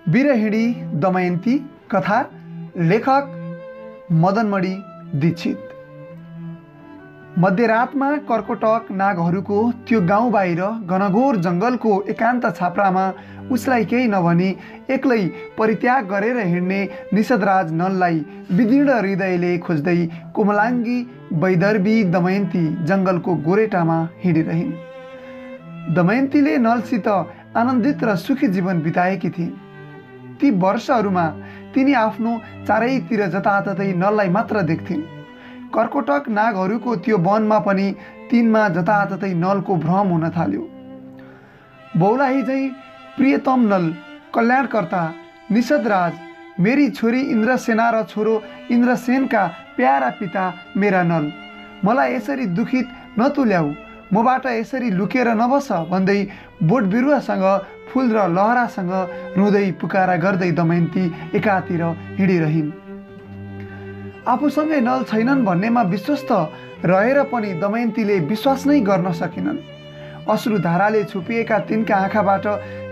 विरहिणी दमयन्ती कथा, लेखक मदनमणि दीक्षित। मध्यरातमा कर्कोटक नागहरूको त्यो गाउँ बाहिर घनघोर जङ्गलको एकान्त छाप्रामा उसलाई केही नभनी एक्लै परित्याग गरेर हिँड्ने निषदराज नललाई विदीर्ण हृदयले खोज्दै कोमलाङ्गी वैदर्भी दमयन्ती जङ्गलको गोरेटामा हिँडिरहिन्। दमयन्तीले नलसित आनन्दित र सुखी जीवन बिताएकी थिइन्। ती वर्षहरूमा तिनी आफ्नो चारैतिर जताततै नललाई मात्र देख्थिन्। कर्कोटक नागहरूको त्यो वनमा पनि तिनमा जताततै नलको भ्रम हुन थाल्यो। बौलाही झैँ प्रियतम नल, कल्याणकर्ता निषदराज, मेरी छोरी इन्द्रसेना र छोरो इन्द्रसेनका प्यारा पिता मेरा नल, मलाई यसरी दुखित नतुल्याऊ, मबाट यसरी लुकेर नबस भन्दै बोट बिरुवासँग फुल र लहरासँग रुँदै पुकारा गर्दै दमयन्ती एकातिर हिँडिरहिन्। आफूसँगै नल छैनन् भन्नेमा विश्वस्त रहेर पनि दमयन्तीले विश्वास नै गर्न सकिनन्। अश्रुधाराले छुपिएका तिनका आँखाबाट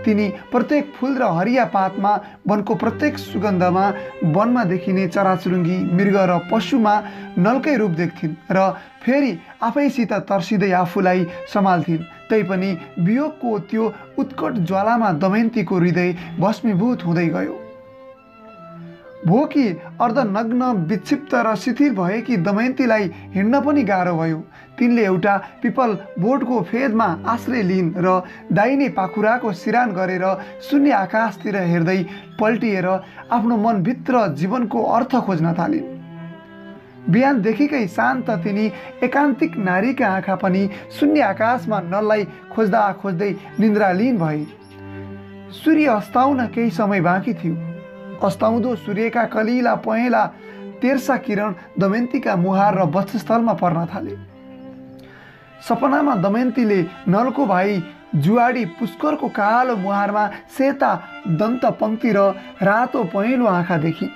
तिनी प्रत्येक फुल र हरिया पातमा, वनको प्रत्येक सुगन्धमा, वनमा देखिने चराचुरुङ्गी, मृग र पशुमा नलकै रूप देख्थिन् र फेरि आफैसित तर्सिँदै आफूलाई सम्हाल्थिन्। तैपनि वियोगको त्यो उत्कट ज्वालामा दमयन्तीको हृदय भस्मीभूत हुँदै गयो। भोकी अर्धनग्न, विक्षिप्त र शिथिल भएकी दमयन्तीलाई हिँड्न पनि गाह्रो भयो। तिनले एउटा पिपल बोटको फेदमा आश्रय लिइन् र दाहिने पाखुराको सिरान गरेर शून्य आकाशतिर हेर्दै पल्टिएर आफ्नो मनभित्र जीवनको अर्थ खोज्न थालिन्। बिहानदेखिकै शान्त तिनी एकान्तिक नारीका आँखा पनि शून्य आकाशमा नललाई खोज्दा खोज्दै निन्द्रालीन भए। सूर्य अस्ताउन केही समय बाँकी थियो। अस्ताउँदो सूर्यका कलिला पहेँला तेर्सा किरण दमयन्तीका मुहार र वक्षस्थलमा पर्न थाले। सपनामा दमयन्तीले नलको भाइ जुवाडी पुष्करको कालो मुहारमा सेता दन्त पङ्क्ति र रातो पहेँलो आँखा देखि।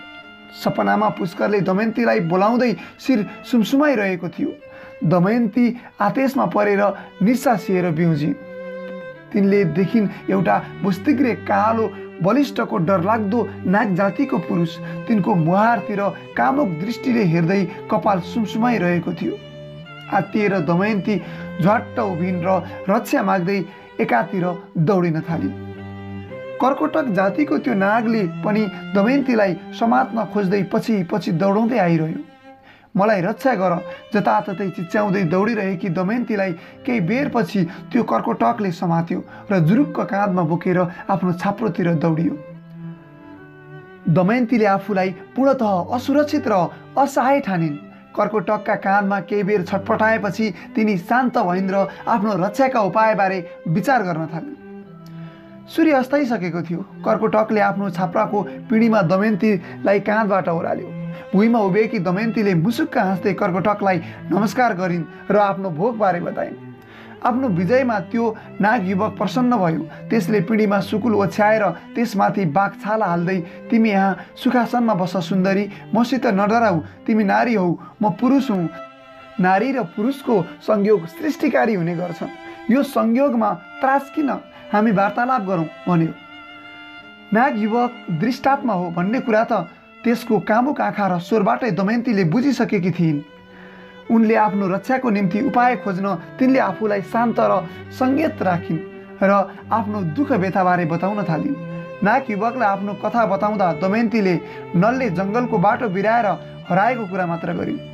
सपनामा पुष्करले दमयन्तीलाई बोलाउँदै शिर सुमसुमाइरहेको थियो। दमयन्ती आतेशमा परेर निस्सासिएर बिउजी। तिनले देखिन् एउटा बुस्तिग्रे कालो बलिष्ठको डरलाग्दो नाग जातिको पुरुष तिनको मुहारतिर कामुक दृष्टिले हेर्दै कपाल सुमसुमाइरहेको थियो। आत्तिएर दमयन्ती झट्ट उभिन् र रक्षा माग्दै एकातिर दौडिन थालिन्। कर्कोटक जातिको त्यो नागले पनि दमयन्तीलाई समात्न खोज्दै पछि पछि दौडाउँदै आइरह्यो। मलाई रक्षा गर, जताततै चिच्याउँदै दौडिरहेकी दमयन्तीलाई केही बेरपछि त्यो कर्कोटकले समात्यो र जुरुक्क काँधमा बोकेर आफ्नो छाप्रोतिर दौडियो। दमयन्तीले आफूलाई पूर्णतः असुरक्षित र असहाय ठानिन्। कर्कोटकका काँधमा केही बेर छटपटाएपछि तिनी शान्त भइन् र आफ्नो रक्षाका उपायबारे विचार गर्न थालिन्। सूर्य अस्ताइसकेको थियो। कर्कोटकले आफ्नो छाप्राको पिँढीमा दमयन्तीलाई काँधबाट ओह्राल्यो। भुइँमा उभिएकी दमयन्तीले मुसुक्क हाँस्दै कर्कोटकलाई नमस्कार गरिन् र आफ्नो भोगबारे बताइन्। आफ्नो विजयमा त्यो नाग युवक प्रसन्न भयो। त्यसले पिँढीमा सुकुल ओछ्याएर त्यसमाथि बाघछाला हाल्दै, तिमी यहाँ सुखासनमा बस सुन्दरी, मसित नडराऊ, तिमी नारी हौ, म पुरुष हुँ। नारी र पुरुषको संयोग सृष्टिकारी हुने गर्छन्। यो संयोगमा त्रास किन, हामी वार्तालाप गरौँ भन्यो। नाग युवक दृष्टात्मा हो भन्ने कुरा त त्यसको कामुक आँखा र स्वरबाटै दमयन्तीले बुझिसकेकी थिइन्। उनले आफ्नो रक्षाको निम्ति उपाय खोज्न तिनले आफूलाई शान्त र संयत राखिन् र आफ्नो दुःख व्यथाबारे बताउन थालिन्। नाग युवकलाई आफ्नो कथा बताउँदा दमयन्तीले नलले जङ्गलको बाटो बिराएर हराएको कुरा मात्र गरिन्।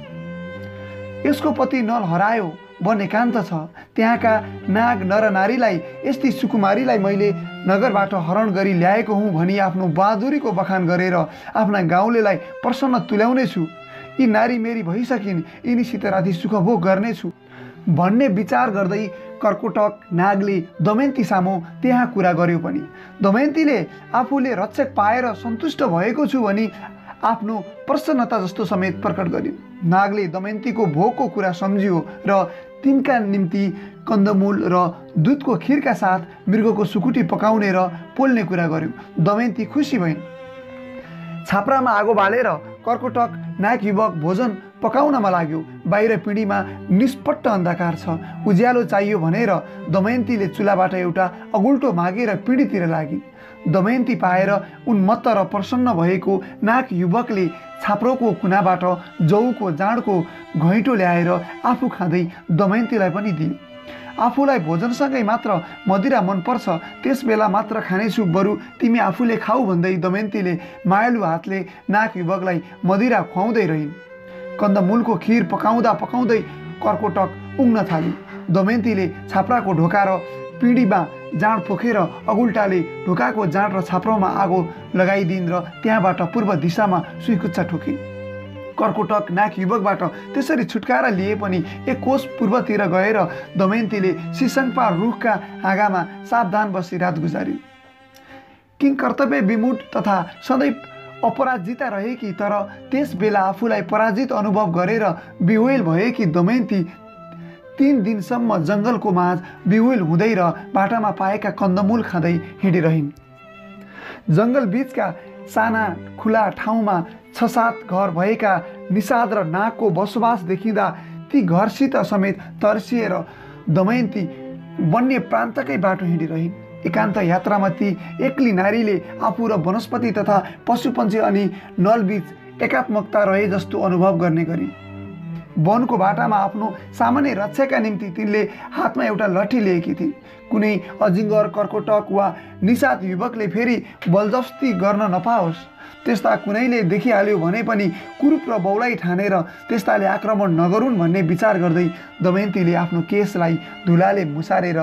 यसको पति नल हरायो, वन एकान्त छ। त्यहाँका नाग नर नारीलाई, यस्ती सुकुमारीलाई मैले नगरबाट हरण गरी ल्याएको हुँ भनी आफ्नो बहादुरीको बखान गरेर आफ्ना गाउँलेलाई प्रसन्न तुल्याउनेछु। यी नारी मेरी भइसकिन्, यिनीसित राति सुखभोग गर्नेछु भन्ने विचार गर्दै कर्कोटक नागले दमयन्ती सामु त्यहाँ कुरा गर्यो पनि। दमयन्तीले आफूले रक्षक पाएर सन्तुष्ट भएको छु भनी आफ्नो प्रसन्नता जस्तो समेत प्रकट गरिन्। नागले दमयन्तीको भोगको कुरा सम्झियो र तिनका निम्ति कन्दमूल र दुधको खिरका साथ मृगको सुकुटी पकाउने र पोल्ने कुरा गर्यो। दमयन्ती खुसी भइन्। छाप्रामा आगो बालेर कर्कोटक नाग युवक भोजन पकाउनमा लाग्यो। बाहिर पिँढीमा निष्पट्ट अन्धकार छ। उज्यालो चाहियो भनेर दमयन्तीले चुलाबाट एउटा अगुल्टो मागेर पिँढीतिर लागिन्। दमयन्ती पाएर उन्मत्त र प्रसन्न भएको नाग युवकले छाप्रोको कुनाबाट जौको जाँडको घैँटो ल्याएर आफू खाँदै दमयन्तीलाई पनि दियो। आफूलाई भोजनसँगै मात्र मदिरा मनपर्छ, त्यस बेला मात्र खानेछु, बरु तिमी आफूले खाऊ भन्दै दमयन्तीले मायालु हातले नाग युवकलाई मदिरा खुवाउँदै रहिन्। कन्दमूलको खिर पकाउँदा पकाउँदै कर्कोटक उग्न थाली। दमयन्तीले छाप्राको ढोका र पिँढीमा जाँड पोखेर अगुल्टाले ढोकाको जाँड र छाप्रोमा आगो लगाइदिन् र त्यहाँबाट पूर्व दिशामा सुइकुच्चा ठोकिन्। कर्कोटक नाग युवकबाट त्यसरी छुटकारा लिए पनि एक कोस पूर्वतिर गएर दमयन्तीले सिसङपा रुखका हाँगामा सावधान बसी रात गुजारिन्। किङ कर्तव्य विमुड तथा सधैँ अपराजिता रहेकी तर त्यस बेला आफूलाई पराजित अनुभव गरेर बिह्वल भएकी दमयन्ती 3 दिनसम्म जङ्गलको माझ बिह्वल हुँदै र बाटामा पाएका कन्दमूल खाँदै हिँडिरहिन्। जङ्गल बीचका साना खुला ठाउँमा 6-7 घर भएका निषाद र नागको बसोबास देखिँदा ती घरसित समेत तर्सिएर दमयन्ती वन्य प्रान्तकै बाटो हिँडिरहिन्। एकान्त यात्रामा ती एक्ली नारीले आफू र वनस्पति तथा पशुपन्छी अनि नलबीच एकात्मकता रहे जस्तो अनुभव गर्ने गरिन्। वनको बाटामा आफ्नो सामान्य रक्षाका निम्ति तिनले हातमा एउटा लट्ठी लिएकी थिइन्। कुनै अजिङ्गर, कर्कोटक वा निषाद युवकले फेरि बलजफ्ती गर्न नपाओस्, त्यस्ता कुनैले देखिहाल्यो भने पनि कुरूप र बौलाई ठानेर त्यस्ताले आक्रमण नगरून् भन्ने विचार गर्दै दमयन्तीले आफ्नो केशलाई धुलाले मुसारेर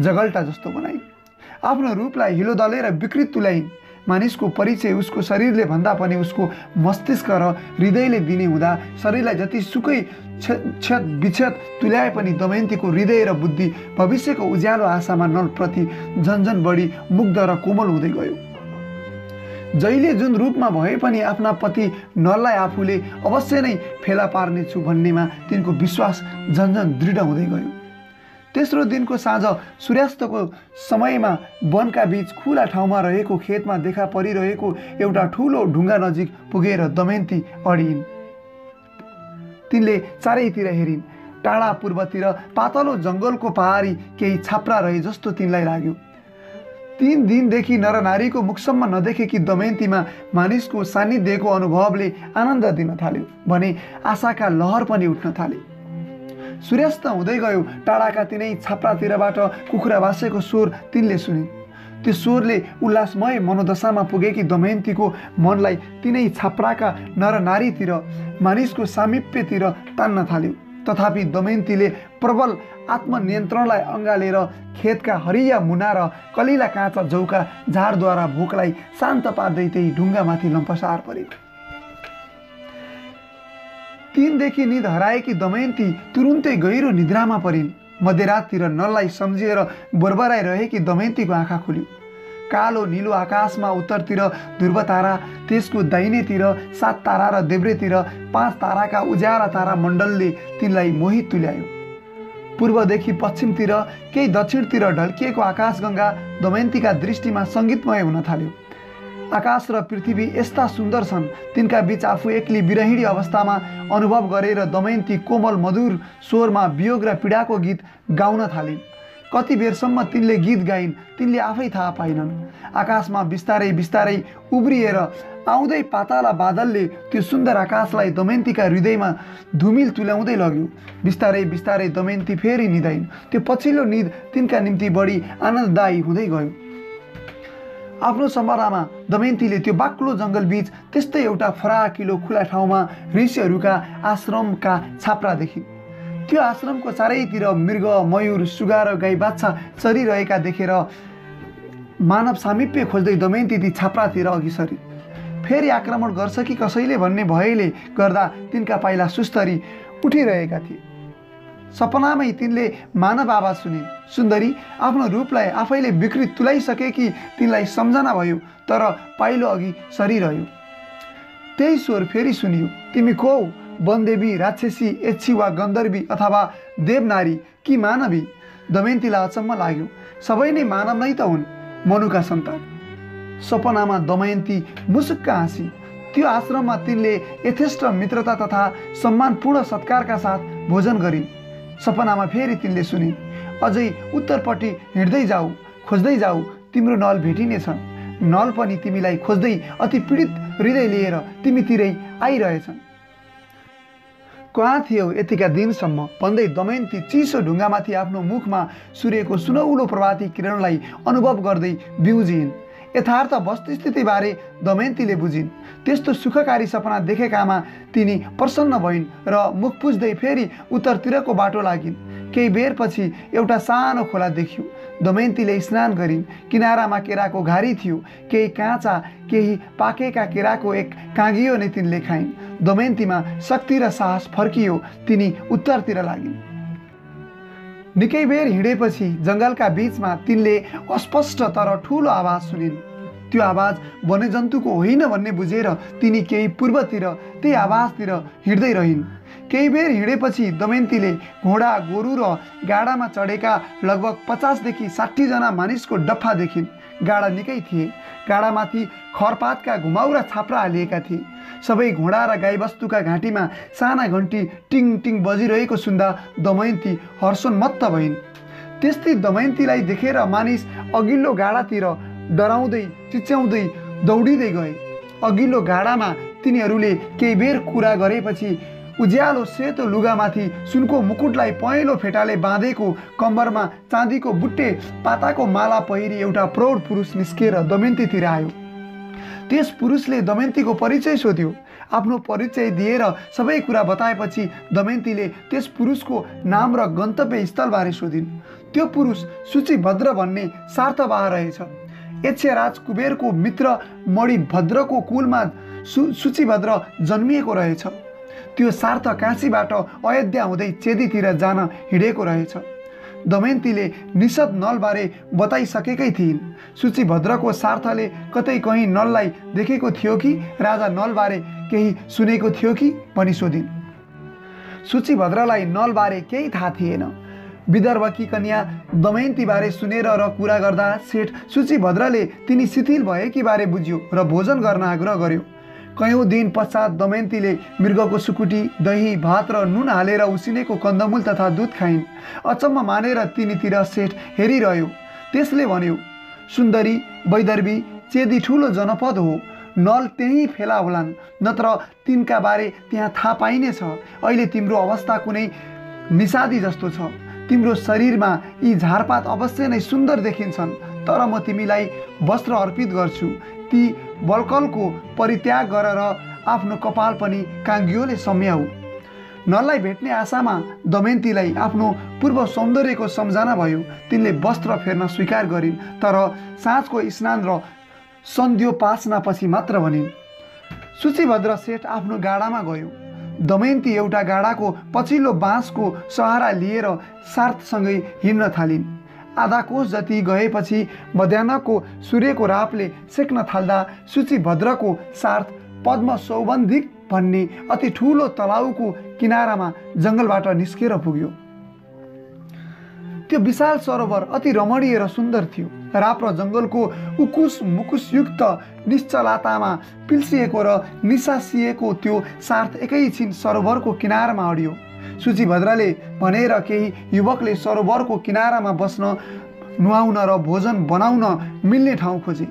जगल्टा जस्तो बनाइन्। आफ्नो रूपलाई हिलो दलेर विकृत तुल्याइन्। मानिसको परिचय उसको शरीरले भन्दा पनि उसको मस्तिष्क र हृदयले दिने हुँदा शरीरलाई जति सुकै क्षत विक्षत तुल्याए पनि दमयन्तीको हृदय र बुद्धि भविष्यको उज्यालो आशामा नलप्रति झन्झन बढी मुग्ध र कोमल हुँदै गयो। जहिले जुन रूपमा भए पनि आफ्ना पति नललाई आफूले अवश्य नै फेला पार्नेछु भन्नेमा तिनको विश्वास झन्झन दृढ हुँदै गयो। तेस्रो दिनको साँझ सूर्यास्तको समयमा वनका बीच खुला ठाउँमा रहेको खेतमा देखा परिरहेको एउटा ठुलो ढुङ्गा नजिक पुगेर दमयन्ती अडिइन्। तिनले चारैतिर हेरिन्। टाढा पूर्वतिर पातलो जङ्गलको पहाडी केही छाप्रा रहे जस्तो तिनलाई लाग्यो। 3 दिनदेखि नरनारीको मुखसम्म नदेखेकी दमयन्तीमा मानिसको सान्निध्यको अनुभवले आनन्द दिन थाल्यो भने आशाका लहर पनि उठ्न थाले। सूर्यास्त हुँदै गयो। टाढाका तिनै छाप्रातिरबाट कुखुरा बासेको स्वर तिनले सुनिन्। त्यो स्वरले उल्लासमय मनोदशामा पुगेकी दमयन्तीको मनलाई तिनै छाप्राका नरनारीतिर, मानिसको सामिप्यतिर तान्न थाल्यो। तथापि दमयन्तीले प्रबल आत्मनियन्त्रणलाई अँगालेर खेतका हरिया मुना र कलिला काँचा जौका झारद्वारा भोकलाई शान्त पार्दै त्यही ढुङ्गामाथि लम्पसार परे। 3 देखि निद हराएकी दमयन्ती तुरुन्तै गहिरो निद्रामा परिन्। मध्यराततिर नललाई सम्झिएर बरबराइरहेकी दमयन्तीको आँखा खुल्यो। कालो नीलो आकाशमा उत्तरतिर ध्रुव तारा, त्यसको दाहिनेतिर 7 तारा र देब्रेतिर 5 ताराका उज्याला तारा मण्डलले तिनलाई मोहित तुल्यायो। पूर्वदेखि पश्चिमतिर केही दक्षिणतिर ढल्किएको आकाशगङ्गा दमयन्तीका दृष्टिमा सङ्गीतमय हुन थाल्यो। आकाश र पृथ्वी यस्ता सुन्दर छन्, तिनका बीच आफू एक्ली विरहिणी अवस्थामा अनुभव गरेर दमयन्ती कोमल मधुर स्वरमा वियोग र पीडाको गीत गाउन थालिन्। कति बेरसम्म तिनले गीत गाइन् तिनले आफै थाहा पाइनन्। आकाशमा बिस्तारै बिस्तारै उब्रिएर आउँदै पाताला बादलले त्यो सुन्दर आकाशलाई दमयन्तीका हृदयमा धुमिल तुल्याउँदै लग्यो। बिस्तारै बिस्तारै दमयन्ती फेरि निदाइन्। त्यो पछिल्लो निद तिनका निम्ति बढी आनन्ददायी हुँदै गयो। आफ्नो सम्झनामा दमयन्तीले त्यो बाक्लो जङ्गल बीच त्यस्तै एउटा फराकिलो खुला ठाउँमा ऋषिहरूका आश्रमका छाप्रा देखिन्। त्यो आश्रमको चारैतिर मृग, मयूर, सुगा र गाई बाछा चरिरहेका देखेर मानव सामिप्य खोज्दै दमयन्ती ती छाप्रातिर अघि सरिन्। फेरि आक्रमण गर्छ कि कसैले भन्ने भयले गर्दा तिनका पाइला सुस्तरी उठिरहेका थिए। सपनामै तिनले मानव आवाज सुनिन्। सुन्दरी आफ्नो रूपलाई आफैले विकृत तुल्याइसकेकी तिनलाई सम्झना भयो, तर पाइलो अघि सरिरह्यो। त्यही स्वर फेरि सुनियो। तिमी को हौ? वनदेवी, राक्षसी, यक्षी वा गन्धर्वी अथवा देवनारी कि मानवी? दमयन्तीलाई अचम्म लाग्यो। सबै नै मानव नै त हुन्, मनुका सन्तान। सपनामा दमयन्ती मुसुक्क हाँसी। त्यो आश्रममा तिनले यथेष्ट मित्रता तथा सम्मानपूर्ण सत्कारका साथ भोजन गरिन्। सपनामा फेरि तिनले सुनिन्, अझै उत्तरपट्टि हिँड्दै जाऊ, खोज्दै जाऊ, तिम्रो नल भेटिनेछ। नल पनि तिमीलाई खोज्दै अति पीडित हृदय लिएर तिमीतिरै आइरहेछन्। कहाँ थियौ यतिका दिनसम्म भन्दै दमयन्ती चिसो ढुङ्गामाथि आफ्नो मुखमा सूर्यको सुनौलो प्रभाती किरणलाई अनुभव गर्दै बिउजिन्। यथार्थ वस्तुस्थितिबारे दमयन्तीले बुझिन्। त्यस्तो सुखकारी सपना देखेकामा तिनी प्रसन्न भइन् र मुख पुज्दै फेरि उत्तरतिरको बाटो लागिन्। केही बेरपछि एउटा सानो खोला देखियो। दमयन्तीले स्नान गरिन्। किनारामा केराको घारी थियो। केही काँचा केही पाकेका केराको एक काँगियो नै तिनले खाइन्। दमयन्तीमा शक्ति र साहस फर्कियो। तिनी उत्तरतिर लागिन्। निकै बेर हिँडेपछि जङ्गलका बीचमा तिनले अस्पष्ट तर ठुलो आवाज सुनिन्। त्यो आवाज वन्यजन्तुको होइन भन्ने बुझेर तिनी केही पूर्वतिर त्यही आवाजतिर हिँड्दै रहिन्। केही बेर हिँडेपछि दमयन्तीले घोडा गोरु र गाडामा चढेका लगभग 50देखि 60 जना मानिसको डफा देखिन्। गाडा निकै थिए। गाडामाथि खरपातका घुमाउरा छाप्रा हालिएका थिए। सबै घोडा र गाईबस्तुका घाँटीमा साना घन्टी टिङ टिङ बजिरहेको सुन्दा दमयन्ती हर्षोन्मत्त भइन्। त्यस्तै दमयन्तीलाई देखेर मानिस अघिल्लो गाडातिर डराउँदै चिच्याउँदै दौडिँदै गए। अघिल्लो गाडामा तिनीहरूले केही बेर कुरा गरेपछि उज्यालो सेतो लुगामाथि सुनको मुकुटलाई पहेँलो फेटाले बाँधेको, कम्मरमा चाँदीको बुट्टे पाताको माला पहिरी एउटा प्रौढ पुरुष निस्केर दमयन्तीतिर आयो। त्यस पुरुषले दमयन्तीको परिचय सोध्यो। आफ्नो परिचय दिएर सबै कुरा बताएपछि दमयन्तीले त्यस पुरुषको नाम र गन्तव्य स्थलबारे सोधिन्। त्यो पुरुष सूचीभद्र भन्ने सार्थवाह रहेछ। यक्षराज कुबेरको मित्र मणिभद्रको कुलमा सूचीभद्र जन्मिएको रहेछ। त्यो सार्थ काशीबाट अयोध्या हुँदै चेदीतिर जान हिँडेको रहेछ। दमयन्तीले निषद नलबारे बताइसकेकै थिइन्। सूचीभद्रको सार्थले कतै कहीँ नललाई देखेको थियो कि राजा नलबारे केही सुनेको थियो कि भनी सोधिन्। सूचीभद्रलाई नलबारे केही थाहा थिएन। विदर्भकी कन्या दमयन्तीबारे सुनेर र कुरा गर्दा सेठ सूचीभद्रले तिनी शिथिल भएकी बारे बुझ्यो र भोजन गर्न आग्रह गर्यो। कयौँ दिन पश्चात दमयन्तीले मृगको सुकुटी, दही, भात र नुन हालेर उसिनेको कन्दमूल तथा दुध खाइन्। अचम्म मानेर तिनीतिर सेठ हेरिरह्यो। त्यसले भन्यो, सुन्दरी वैदर्भी चेदी ठुलो जनपद हो। नल त्यहीँ फेला होलान्, नत्र तिनका बारे त्यहाँ थाहा पाइनेछ। अहिले तिम्रो अवस्था कुनै निषादी जस्तो छ। तिम्रो शरीरमा यी झारपात अवश्य नै सुन्दर देखिन्छन्, तर म तिमीलाई वस्त्र अर्पित गर्छु। ती बलकलको परित्याग गरेर आफ्नो कपाल पनि काङ्गियोले सम्याऊ। नललाई भेट्ने आशामा दमयन्तीलाई आफ्नो पूर्व सौन्दर्यको सम्झना भयो। तिनले वस्त्र फेर्न स्वीकार गरिन्, तर साँझको स्नान र सन्ध्योपासनापछि मात्र भनिन्। सूचीभद्र सेठ आफ्नो गाडामा गयो। दमयन्ती एउटा गाडाको पछिल्लो बाँसको सहारा लिएर सार्थसँगै हिँड्न थालिन्। आधा कोस जति गएपछि मध्याहको सूर्यको रापले सेक्न थाल्दा सूचीभद्रको सार्थ पद्म सौबन्धिक भन्ने अति ठुलो तलाउको किनारामा जङ्गलबाट निस्केर पुग्यो। त्यो विशाल सरोवर अति रमणीय र सुन्दर थियो। राप र जङ्गलको उकुस मुकुसयुक्त निश्चलतामा पिल्सिएको र निसासिएको त्यो सार्थ एकैछिन सरोवरको किनारामा अडियो। सूचीभद्रले भनेर केही युवकले सरोवरको किनारामा बस्न, नुहाउन र भोजन बनाउन मिल्ने ठाउँ खोजे।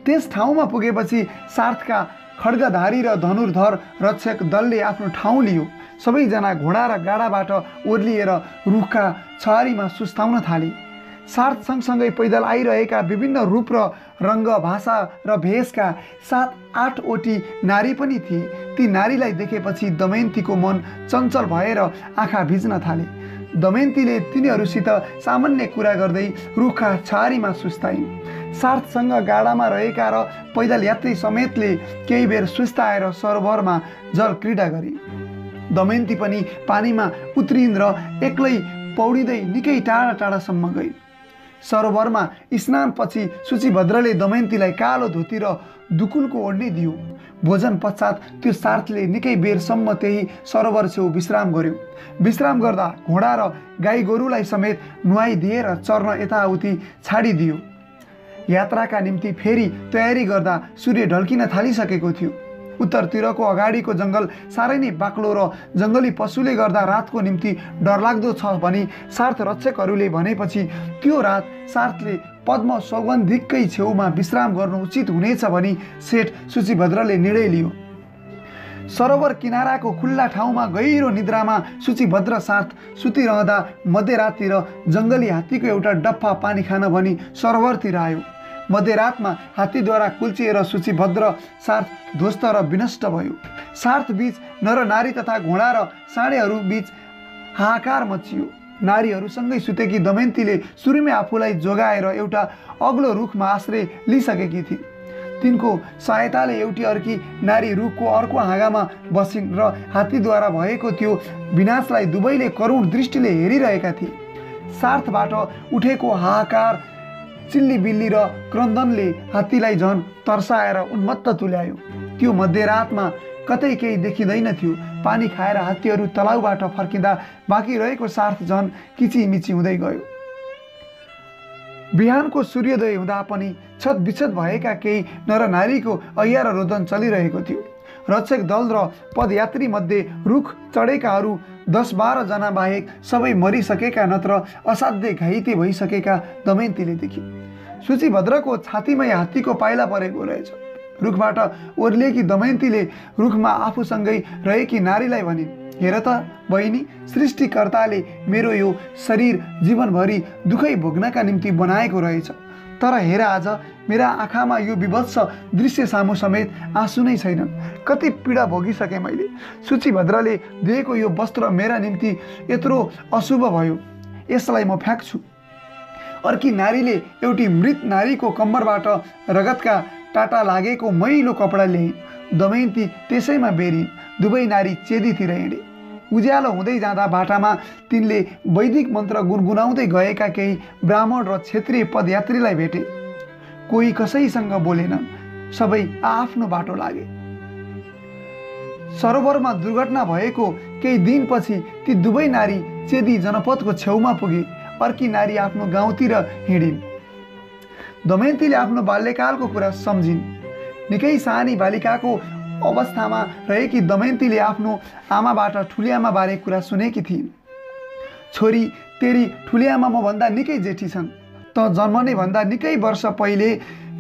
त्यस ठाउँमा पुगेपछि सार्थका खड्गधारी र धनुर्धर रक्षक दलले आफ्नो ठाउँ लियो। सबैजना घोडा र गाडाबाट ओर्लिएर रुखका छहारीमा सुस्ताउन थाले। सार्थ सँगसँगै पैदल आइरहेका विभिन्न रूप र रङ्ग, भाषा र भेषका 7-8वटी नारी पनि थिए। ती नारीलाई देखेपछि दमयन्तीको मन चञ्चल भएर आँखा भिज्न थाले। दमयन्तीले तिनीहरूसित सामान्य कुरा गर्दै रुखका छहारीमा सुस्ताइन्। सार्थसँग गाडामा रहेका र पैदल यात्री समेतले केही बेर सुस्ताएर सरोवरमा जल क्रीडा गरे। दमयन्ती पनि पानीमा उत्रिन् र एक्लै पौडिँदै निकै टाढा टाढासम्म गई। सरोवरमा स्नानपछि सूचीभद्रले दमयन्तीलाई कालो धोती र दुकुलको ओढ्ने दियो। भोजन पश्चात त्यो सार्थले निकै बेरसम्म त्यही सरोवर छेउ विश्राम गर्यो। विश्राम गर्दा घोडा र गाई गोरुलाई समेत नुहाइदिएर चर्न यताउति छाडिदियो। यात्राका निम्ति फेरि तयारी गर्दा सूर्य ढल्किन थालिसकेको थियो। उत्तरतिरको अगाडिको जङ्गल साह्रै नै बाक्लो र जङ्गली पशुले गर्दा रातको निम्ति डरलाग्दो छ भनी सार्थ रक्षकहरूले भनेपछि त्यो रात सार्थले पद्म सौगन्धिककै छेउमा विश्राम गर्नु उचित हुनेछ भनी सेठ सूचीभद्रले निर्णय लियो। सरोवर किनाराको खुल्ला ठाउँमा गहिरो निद्रामा सूचीभद्र साथ सुतिरहँदा मध्यराततिर जङ्गली हात्तीको एउटा डफ्फा पानी खान भनी सरोवरतिर आयो। मध्यरातमा हात्तीद्वारा कुल्चिएर सूचीभद्र सार्थ ध्वस्त र विनष्ट भयो। सार्थ बीच नर नारी तथा घोडा र साँडेहरू बीच हाहाकार मचियो। नारीहरूसँगै सुतेकी दमयन्तीले सुरुमै आफूलाई जोगाएर एउटा अग्लो रुखमा आश्रय लिइसकेकी थिइन्। तिनको सहायताले एउटी अर्की नारी रुखको अर्को हाँगामा बसिन् र हात्तीद्वारा भएको त्यो विनाशलाई दुवैले करुण दृष्टिले हेरिरहेका थिए। सार्थबाट उठेको हाहाकार, चिल्लीबिल्ली र क्रन्दनले हात्तीलाई झन् तर्साएर उन्मत्त तुल्यायो। त्यो मध्यरातमा कतै केही देखिँदैन थियो। पानी खाएर हात्तीहरू तलाउबाट फर्किँदा बाँकी रहेको सार्थ झन् किचिमिची हुँदै गयो। बिहानको सूर्योदय हुँदा पनि छतबिछत भएका केही नरनारीको ऐया र रोदन चलिरहेको थियो। रक्षक दल र पदयात्री मध्ये रुख चढेकाहरू 10-12 जना बाहेक सबै मरिसकेका नत्र असाध्यै घाइते भइसकेका दमयन्तीले देखिन्। सूचीभद्रको छातीमै हात्तीको पाइला परेको रहेछ। रुखबाट ओर्लिएकी दमयन्तीले रुखमा आफूसँगै रहेकी नारीलाई भनिन्, हेर त बहिनी, सृष्टिकर्ताले मेरो यो शरीर जीवनभरि दुःखै भोग्नका निम्ति बनाएको रहेछ। तर हेर आज मेरा आँखामा यो विभत्स दृश्य सामु समेत आँसु नै छैनन्। कति पीडा भोगिसकेँ मैले। सूचीभद्रले दिएको यो वस्त्र मेरा निम्ति यत्रो अशुभ भयो, यसलाई म फ्याँक्छु। अर्की नारीले एउटी मृत नारीको कम्मरबाट रगतका टाटा लागेको मैलो कपडा ल्याइन्। दमयन्ती त्यसैमा बेरिन्। दुवै नारी चेदीतिर हिँडे। उज्यालो हुँदै जाँदा बाटामा तिनले वैदिक मन्त्र गुनगुनाउँदै गएका केही ब्राह्मण र क्षेत्रीय पदयात्रीलाई भेटे। कोही कसैसँग बोलेनन्, सबै आफ्नो बाटो लागे। सरोवरमा दुर्घटना भएको केही दिनपछि ती दुवै नारी चेदी जनपदको छेउमा पुगे। अर्की नारी आफ्नो गाउँतिर हिँडिन्। दमयन्तीले आफ्नो बाल्यकालको कुरा सम्झिन्। निकै सानी बालिकाको अवस्थामा रहेकी दमयन्तीले आफ्नो आमाबाट ठुलिआमा बारे कुरा सुनेकी थिइन्। छोरी, तेरी ठुलिआमा मभन्दा निकै जेठी छन्। त जन्मने भन्दा निकै वर्ष पहिले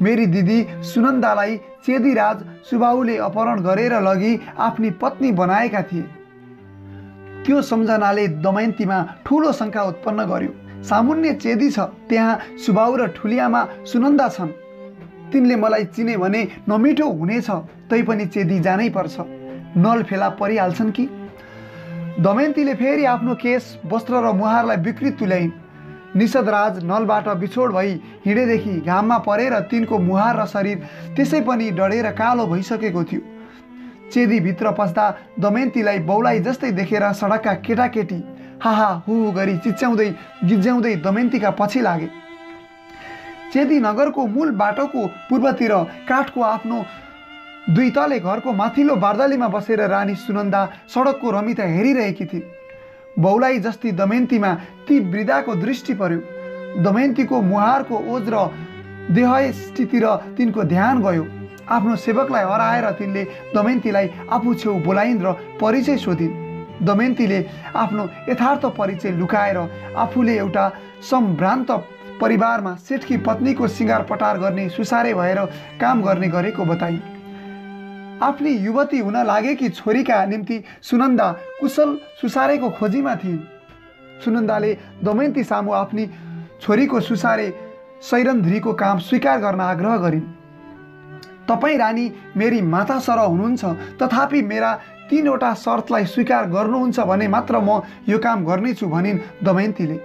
मेरी दिदी सुनन्दालाई चेदीराज सुबाहुले अपहरण गरेर लगी आफ्नी पत्नी बनाएका थिए। त्यो सम्झनाले दमयन्तीमा ठुलो शङ्का उत्पन्न गर्यो। सामुन्य चेदी छ, त्यहाँ सुबाहु र ठुलिआमा सुनन्दा छन्। तिनले मलाई चिने भने नमिठो हुनेछ, तैपनि चेदी जानै पर्छ। नल फेला परिहाल्छन् कि? दमयन्तीले फेरि आफ्नो केश, वस्त्र र मुहारलाई विकृत तुल्याइन्। निषदराज नलबाट बिछोड भई हिँडेदेखि घाममा परेर तिनको मुहार र शरीर त्यसै पनि डढेर कालो भइसकेको थियो। चेदी भित्र पस्दा दमयन्तीलाई बौलाई जस्तै देखेर सडकका केटाकेटी हाहा हु गरी चिच्याउँदै गिज्याउँदै दमयन्तीका पछि लागे। चेदी नगरको मूल बाटोको पूर्वतिर काठको आफ्नो 2 तले घरको माथिल्लो बार्दलीमा बसेर रानी सुनन्दा सडकको रमिता हेरिरहेकी थिइन्। बौलाई जस्ती दमयन्तीमा ती वृद्धाको दृष्टि पर्यो। दमयन्तीको मुहारको ओज र देहयष्टितिर तिनको ध्यान गयो। आफ्नो सेवकलाई हराएर तिनले दमयन्तीलाई आफू छेउ बोलाइन् र परिचय सोधिन्। दमयन्तीले आफ्नो यथार्थ परिचय लुकाएर आफूले एउटा सम्भ्रान्त परिवारमा सेठकी पत्नीको सिँगार पटार गर्ने सुसारे भएर काम गर्ने गरेको बताइन्। आफ्नी युवती हुन लागेकी छोरीका निम्ति सुनन्दा कुशल सुसारेको खोजीमा थिइन्। सुनन्दाले दमयन्ती सामु आफ्नी छोरीको सुसारे सैरन्ध्रीको काम स्वीकार गर्न आग्रह गरिन्। तपाईँ रानी मेरी माता सरह हुनुहुन्छ, तथापि मेरा 3वटा शर्तलाई स्वीकार गर्नुहुन्छ भने मात्र म यो काम गर्नेछु भनिन् दमयन्तीले।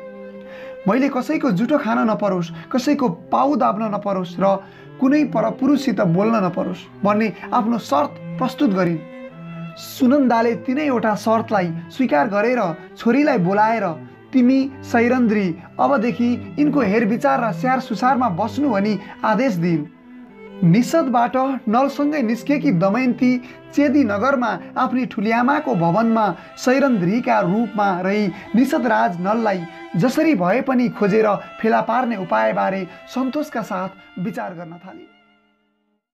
मैले कसैको जुठो खान नपरोस्, कसैको पाउ दाब्न नपरोस् र कुनै परपुरुषसित बोल्न नपरोस् भन्ने आफ्नो शर्त प्रस्तुत गरिन्। सुनन्दाले 3वटा शर्तलाई स्वीकार गरेर छोरीलाई बोलाएर, तिमी सैरन्ध्री अबदेखि यिनको हेरविचार र स्याहार सुसारमा बस्नु भनी आदेश दिइन्। निषदबाट नलसँगै निस्केकी दमयन्ती चेदी नगरमा आफ्नी ठुलिआमाको भवनमा सैरन्ध्रीका रूपमा रही निषदराज नललाई जसरी भए पनि खोजेर फेला पार्ने उपायबारे सन्तोषका साथ विचार गर्न थाली।